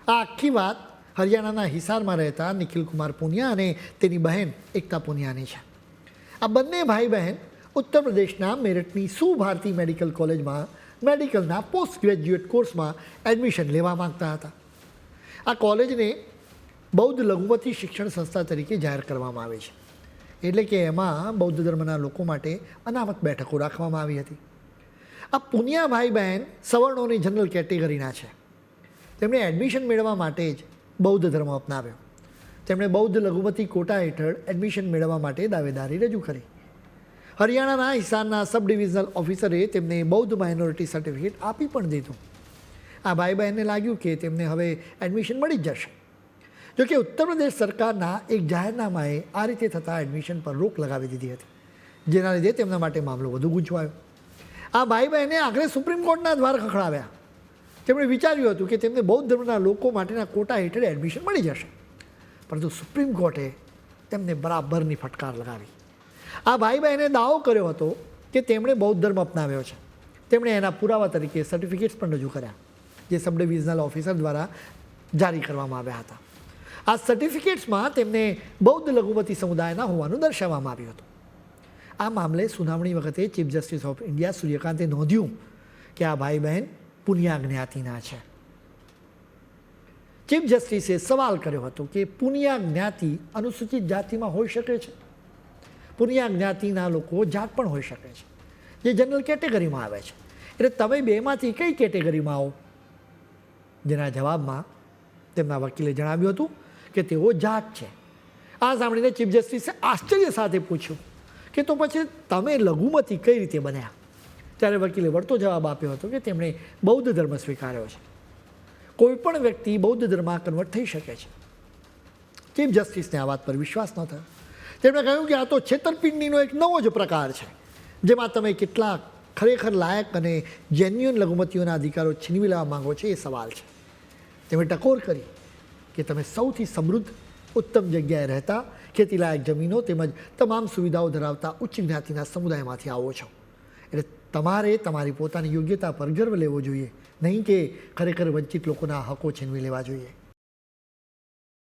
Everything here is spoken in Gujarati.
આ આખી વાત હરિયાણાના હિસારમાં રહેતા નિખિલ કુમાર પુનિયા અને તેની બહેન એકતા પુનિયાની છે. આ બંને ભાઈ બહેન ઉત્તર પ્રદેશના મેરઠની સુભારતી મેડિકલ કોલેજમાં મેડિકલના પોસ્ટ ગ્રેજ્યુએટ કોર્સમાં એડમિશન લેવા માંગતા હતા. આ કોલેજને બૌદ્ધ લઘુમતી શિક્ષણ સંસ્થા તરીકે જાહેર કરવામાં આવી છે, એટલે કે એમાં બૌદ્ધ ધર્મના લોકો માટે અનામત બેઠકો રાખવામાં આવી હતી. આ પુનિયા ભાઈ બહેન સવર્ણોની જનરલ કેટેગરીના છે. તેમણે એડમિશન મેળવવા માટે જ બૌદ્ધ ધર્મ અપનાવ્યો. તેમણે બૌદ્ધ લઘુમતી કોટા હેઠળ એડમિશન મેળવવા માટે દાવેદારી રજૂ કરી. હરિયાણાના હિસારના સબ ડિવિઝનલ ઓફિસરે તેમને બૌદ્ધ માઇનોરિટી સર્ટિફિકેટ આપી પણ દીધું. આ ભાઈ બહેનને લાગ્યું કે તેમને હવે એડમિશન મળી જ જશે. જોકે ઉત્તર પ્રદેશ સરકારના એક જાહેરનામાએ આ રીતે થતા એડમિશન પર રોક લગાવી દીધી હતી, જેના લીધે તેમના માટે મામલો વધુ ગૂંચવાયો. આ ભાઈ બહેને આખરે સુપ્રીમ કોર્ટના દ્વાર ખખડાવ્યા. તેમણે વિચાર્યું હતું કે તેમને બૌદ્ધ ધર્મના લોકો માટેના કોટા હેઠળ એડમિશન મળી જશે, પરંતુ સુપ્રીમ કોર્ટે તેમને બરાબરની ફટકાર લગાવી. આ ભાઈ બહેને દાવો કર્યો હતો કે તેમણે બૌદ્ધ ધર્મ અપનાવ્યો છે. તેમણે એના પુરાવા તરીકે સર્ટિફિકેટ્સ પણ રજૂ કર્યા, જે સબ ડિવિઝનલ ઓફિસર દ્વારા જારી કરવામાં આવ્યા હતા. આ સર્ટિફિકેટ્સમાં તેમને બૌદ્ધ લઘુમતી સમુદાયના હોવાનું દર્શાવવામાં આવ્યું હતું. આ મામલે સુનાવણી વખતે ચીફ જસ્ટિસ ઓફ ઇન્ડિયા સૂર્યકાંતે નોંધ્યું કે આ ભાઈ બહેન પુનિયા જ્ઞાતિના છે. ચીફ જસ્ટિસે સવાલ કર્યો હતો કે પુનિયા જ્ઞાતિ અનુસૂચિત જાતિમાં હોઈ શકે છે? પુનિયા જ્ઞાતિના લોકો જાટ પણ હોઈ શકે છે, જે જનરલ કેટેગરીમાં આવે છે. એટલે તમે બેમાંથી કઈ કેટેગરીમાં આવો? જેના જવાબમાં તેમના વકીલે જણાવ્યું હતું કે તેઓ જાટ છે. આ સાંભળીને ચીફ જસ્ટિસે આશ્ચર્ય સાથે પૂછ્યું કે તો પછી તમે લઘુમતી કઈ રીતે બન્યા? ત્યારે વકીલે વળતો જવાબ આપ્યો હતો કે તેમણે બૌદ્ધ ધર્મ સ્વીકાર્યો છે. કોઈ પણ વ્યક્તિ બૌદ્ધ ધર્મમાં કન્વર્ટ થઈ શકે છે. ચીફ જસ્ટિસને આ વાત પર વિશ્વાસ ન થયો. તેમણે કહ્યું કે આ તો છેતરપિંડીનો એક નવો જ પ્રકાર છે, જેમાં તમે કેટલાક ખરેખર લાયક અને જેન્યુઅન લઘુમતીઓના અધિકારો છીનવી લેવા માંગો છો, એ સવાલ છે. તેમણે ટકોર કરી કે તમે સૌથી સમૃદ્ધ, ઉત્તમ જગ્યાએ રહેતા, ખેતીલાયક જમીનો તેમજ તમામ સુવિધાઓ ધરાવતા ઉચ્ચ જ્ઞાતિના સમુદાયમાંથી આવો છો. એટલે તમારે તમારી પોતાની યોગ્યતા પર ગર્વ લેવો જોઈએ, નહીં કે ખરેખર વંચિત લોકોના હકો છીનવી લેવા જોઈએ.